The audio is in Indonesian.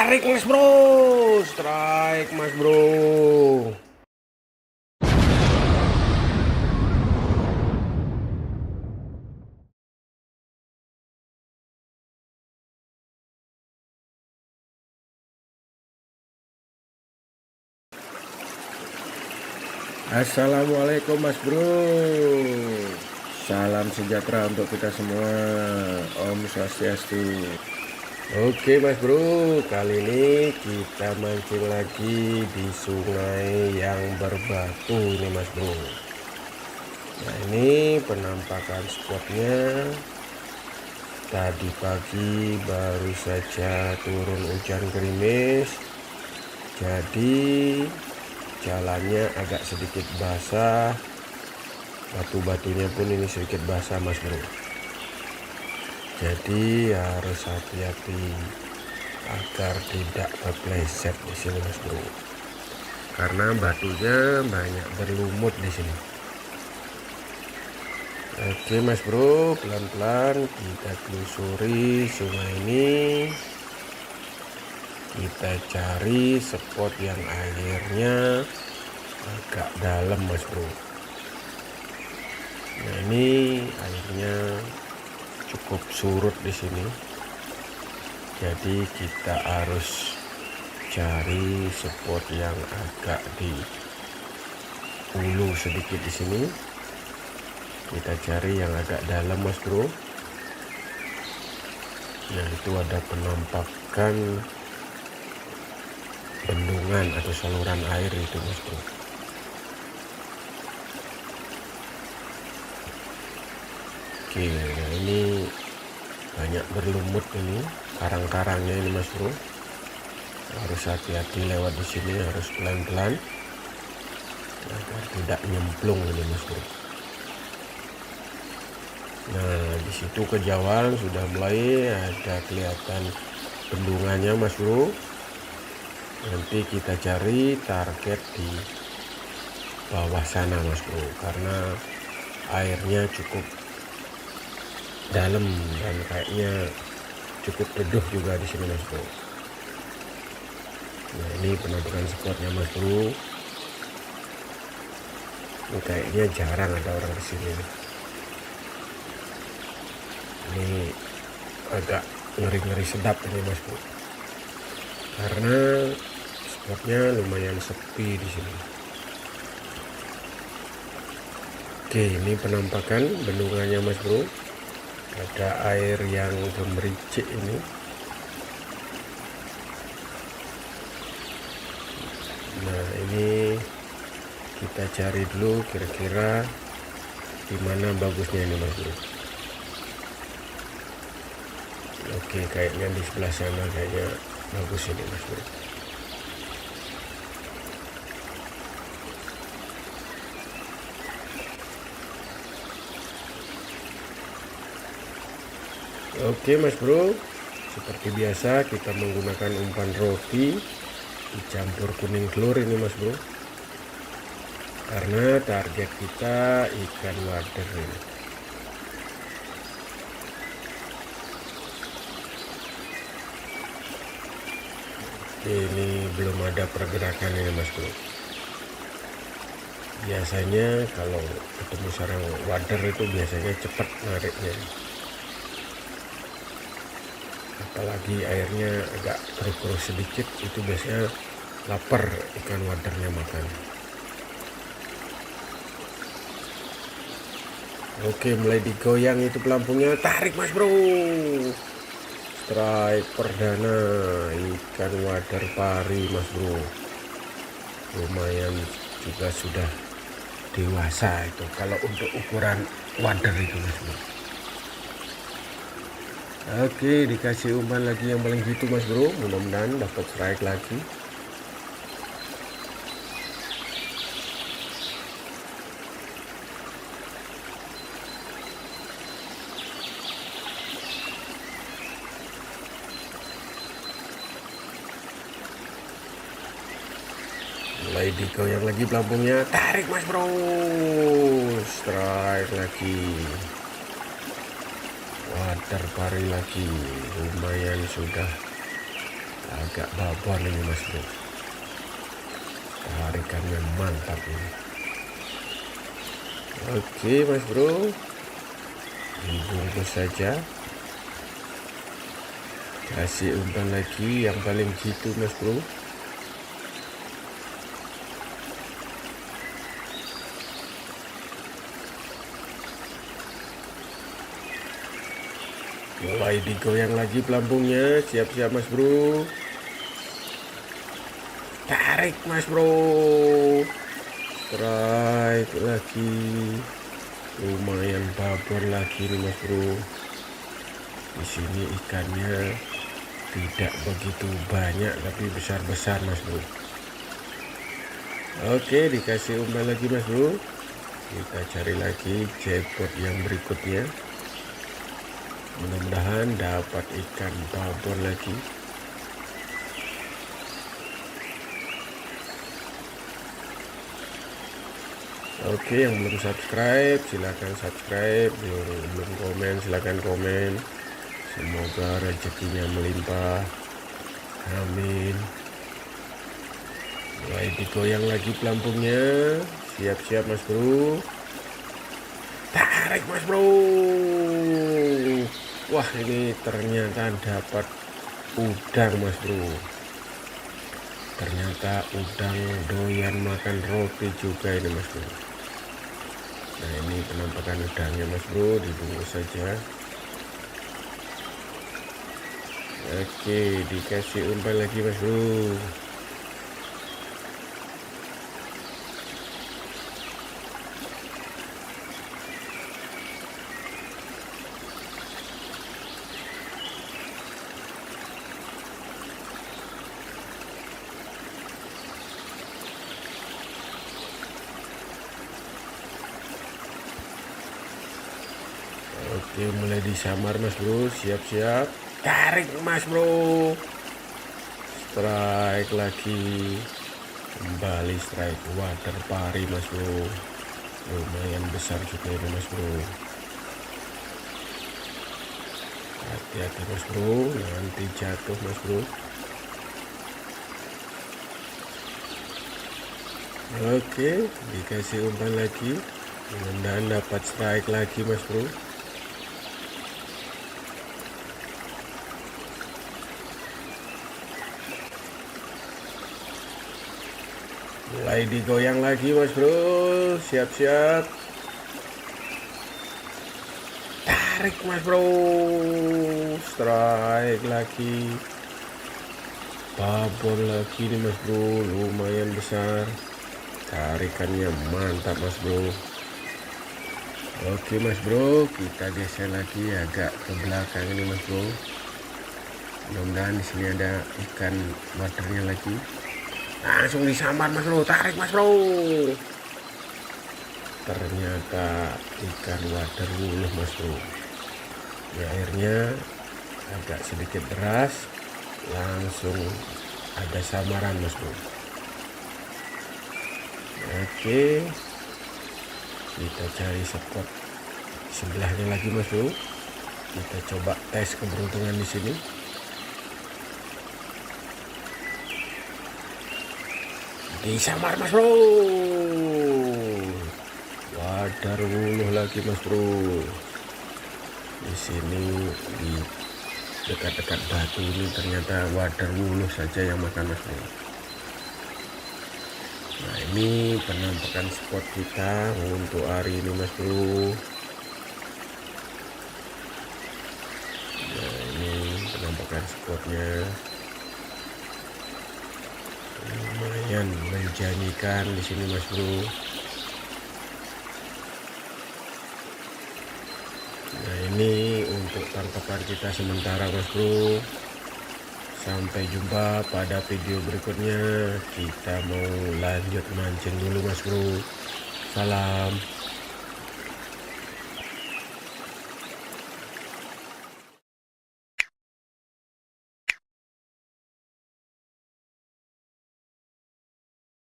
Tarik mas bro, strike mas bro. Assalamualaikum mas bro. Salam sejahtera untuk kita semua. Om Swastiastu. Oke mas bro, kali ini kita mancing lagi di sungai yang berbatu ini mas bro. Nah ini penampakan spotnya. Tadi pagi baru saja turun hujan gerimis, jadi jalannya agak sedikit basah. Batu-batunya pun ini sedikit basah mas bro. Jadi harus hati-hati agar tidak kepleset di sini mas bro. Karena batunya banyak berlumut di sini. Oke mas bro, pelan-pelan kita telusuri sungai ini. Kita cari spot yang airnya agak dalam mas bro. Nah ini airnya cukup surut di sini. Jadi kita harus cari spot yang agak di hulu sedikit di sini. Kita cari yang agak dalam mas bro. Nah itu ada penampakan bendungan atau saluran air itu mas bro. Oke, nah ini banyak berlumut ini karang-karangnya ini mas bro. Harus hati-hati lewat di sini, harus pelan-pelan agar tidak nyemplung ini mas bro. Nah di situ kejauhan sudah mulai ada kelihatan bendungannya mas bro. Nanti kita cari target di bawah sana mas bro, karena airnya cukup dalam dan kayaknya cukup teduh juga di sini mas bro. Nah ini penampakan spotnya mas bro. Ini kayaknya jarang ada orang di sini. Ini agak ngeri-ngeri sedap ini mas bro, karena spotnya lumayan sepi di sini. Oke, ini penampakan bendungannya mas bro. Ada air yang gemericik ini. Nah ini kita cari dulu kira-kira di mana bagusnya ini mas bro. Oke, kayaknya di sebelah sana kayaknya bagus ini mas bro. Oke mas bro, seperti biasa kita menggunakan umpan roti dicampur kuning telur ini mas bro, karena target kita ikan wader ini. Ini belum ada pergerakan ini mas bro. Biasanya kalau ketemu sarang wader itu biasanya cepat nariknya, apalagi airnya agak keruh-keruh sedikit, itu biasanya lapar ikan wadernya makan. Oke, mulai digoyang itu pelampungnya, tarik mas bro. Strike perdana ikan wader pari mas bro. Lumayan juga sudah dewasa itu kalau untuk ukuran wader itu mas bro. Oke, dikasih umpan lagi yang paling gitu mas bro, mudah-mudahan dapat strike lagi. Mulai digoyang lagi pelampungnya, tarik mas bro, strike lagi. Wader pari lagi, lumayan sudah agak babon ini mas bro. Tarikannya mantap ini. Oke mas bro, dibungkus saja, kasih umpan lagi yang paling jitu mas bro. Mulai digoyang lagi pelampungnya, siap-siap mas bro. Tarik mas bro, strike lagi, lumayan babon lagi nih mas bro. Di sini ikannya tidak begitu banyak tapi besar-besar mas bro. Oke, dikasih umpan lagi mas bro. Kita cari lagi jackpot yang berikutnya. Mudah-mudahan dapat ikan babon lagi. Oke, yang belum subscribe silahkan subscribe, yang belum komen silahkan komen. Semoga rezekinya melimpah, amin. Mulai digoyang lagi pelampungnya, siap-siap mas bro. Tarik mas bro. Wah, ini ternyata dapat udang mas bro. Ternyata udang doyan makan roti juga ini mas bro. Nah, ini penampakan udangnya mas bro, dibungkus saja. Oke, dikasih umpan lagi mas bro. Oke, mulai disamar mas bro, siap-siap. Tarik mas bro, strike lagi, kembali strike. Water pari mas bro, lumayan besar juga ini mas bro. Hati-hati mas bro, nanti jatuh mas bro. Oke, dikasih umpan lagi, mudah-mudahan dapat strike lagi mas bro. Mulai digoyang lagi mas bro, siap-siap. Tarik mas bro, strike lagi, babon lagi nih mas bro, lumayan besar. Tarikannya mantap mas bro. Oke mas bro, kita geser lagi agak ke belakang ini mas bro. Mudah-mudahan di sini ada ikan waternya lagi. Langsung disambar mas bro, tarik mas bro. Ternyata ikan water wuluh mas bro. Ya, airnya agak sedikit deras, langsung ada samaran mas bro. Oke, kita cari spot sebelahnya lagi mas bro. Kita coba tes keberuntungan di sini. Disamar mas bro, wader wuluh lagi mas bro. Di sini di dekat-dekat batu ini ternyata wader wuluh saja yang makan mas bro. Nah, ini penampakan spot kita untuk hari ini mas bro. Nah, ini penampakan spotnya. Lumayan menjanjikan di sini mas bro. Nah, ini untuk tangkapan kita sementara mas bro. Sampai jumpa pada video berikutnya. Kita mau lanjut mancing dulu mas bro. Salam.